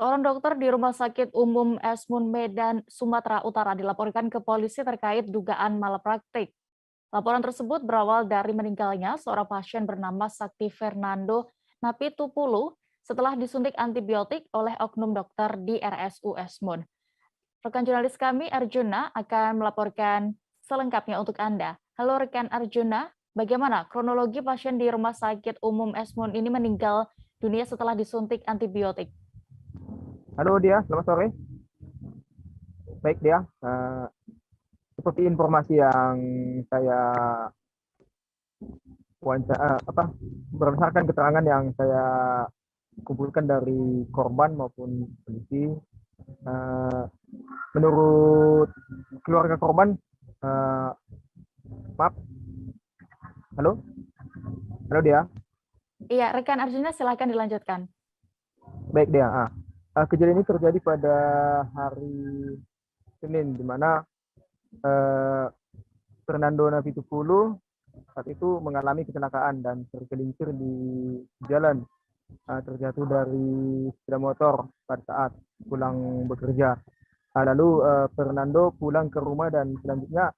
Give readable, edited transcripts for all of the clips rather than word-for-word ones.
Seorang dokter di Rumah Sakit Umum Esmun Medan, Sumatera Utara dilaporkan ke polisi terkait dugaan malapraktik. Laporan tersebut berawal dari meninggalnya seorang pasien bernama Sakti Fernando Napitupulu setelah disuntik antibiotik oleh oknum dokter di RSU Esmun. Rekan jurnalis kami, Arjuna, akan melaporkan selengkapnya untuk Anda. Halo rekan Arjuna, bagaimana kronologi pasien di Rumah Sakit Umum Esmun ini meninggal dunia setelah disuntik antibiotik? Halo dia, selamat sore. Baik dia, seperti informasi yang saya berdasarkan keterangan yang saya kumpulkan dari korban maupun polisi, eh, menurut keluarga korban, eh, maaf, halo, halo dia. Iya, rekan Arjuna silakan dilanjutkan. Baik dia, kejadian ini terjadi pada hari Senin, di mana Fernando Navitupulu saat itu mengalami kecelakaan dan tergelincir di jalan, terjatuh dari sepeda motor pada saat pulang bekerja. Lalu Fernando pulang ke rumah dan selanjutnya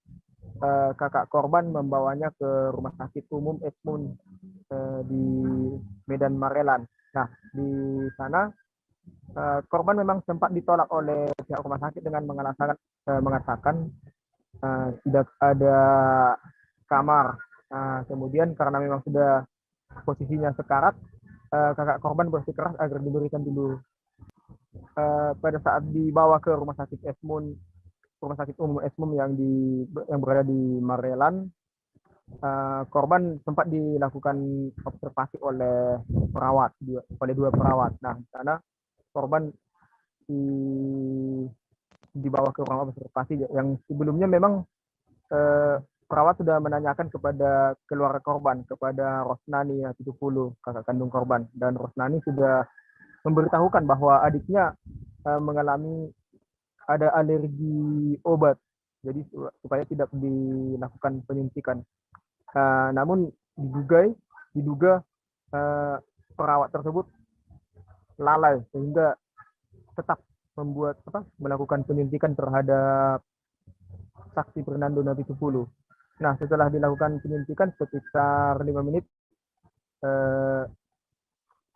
kakak korban membawanya ke Rumah Sakit Umum Esmun di Medan Marelan. Nah, di sana korban memang sempat ditolak oleh pihak rumah sakit dengan mengatakan tidak ada kamar. Kemudian karena memang sudah posisinya sekarat, kakak korban bersikeras agar diberikan dulu. Pada saat dibawa ke rumah sakit umum Esmun yang berada di Marelan, korban sempat dilakukan observasi oleh dua perawat. Nah, di sana korban dibawa ke ruang observasi yang sebelumnya memang perawat sudah menanyakan kepada keluarga korban, kepada Rosnani 70, kakak kandung korban, dan Rosnani sudah memberitahukan bahwa adiknya mengalami ada alergi obat, jadi supaya tidak dilakukan penyuntikan. Namun diduga perawat tersebut lalai sehingga tetap melakukan penyuntikan terhadap Saksi Fernando Navitupulu. Nah, setelah dilakukan penyuntikan sekitar 5 menit,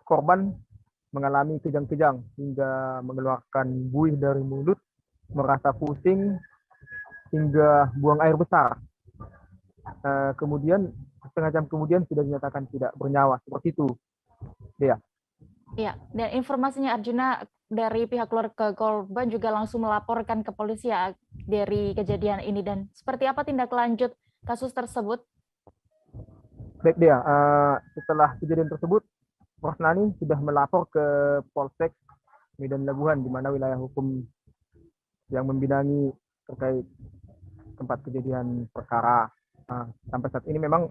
korban mengalami kejang-kejang hingga mengeluarkan buih dari mulut, merasa pusing, hingga buang air besar. Kemudian setengah jam kemudian sudah dinyatakan tidak bernyawa. Seperti itu. Iya, dan informasinya Arjuna dari pihak keluarga korban juga langsung melaporkan ke polisi ya dari kejadian ini, dan seperti apa tindak lanjut kasus tersebut? Baik dia, setelah kejadian tersebut, Rosnani sudah melapor ke Polsek Medan Labuhan, di mana wilayah hukum yang membidangi terkait tempat kejadian perkara. Sampai saat ini memang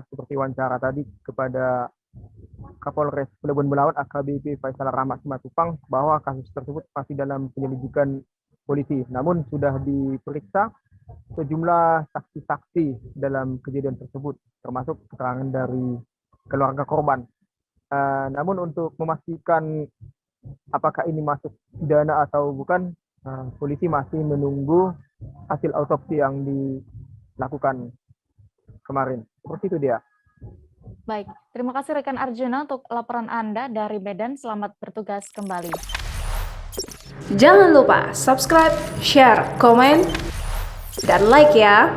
seperti wawancara tadi kepada Kapolres Cilegon Belawan AKBP Faisal Rahmat Simatupang bahwa kasus tersebut masih dalam penyelidikan polisi. Namun sudah diperiksa sejumlah saksi-saksi dalam kejadian tersebut, termasuk keterangan dari keluarga korban. Namun untuk memastikan apakah ini masuk pidana atau bukan, polisi masih menunggu hasil autopsi yang dilakukan kemarin. Seperti itu dia. Baik, terima kasih rekan Arjuna untuk laporan Anda dari Medan. Selamat bertugas kembali. Jangan lupa subscribe, share, komen, dan like ya.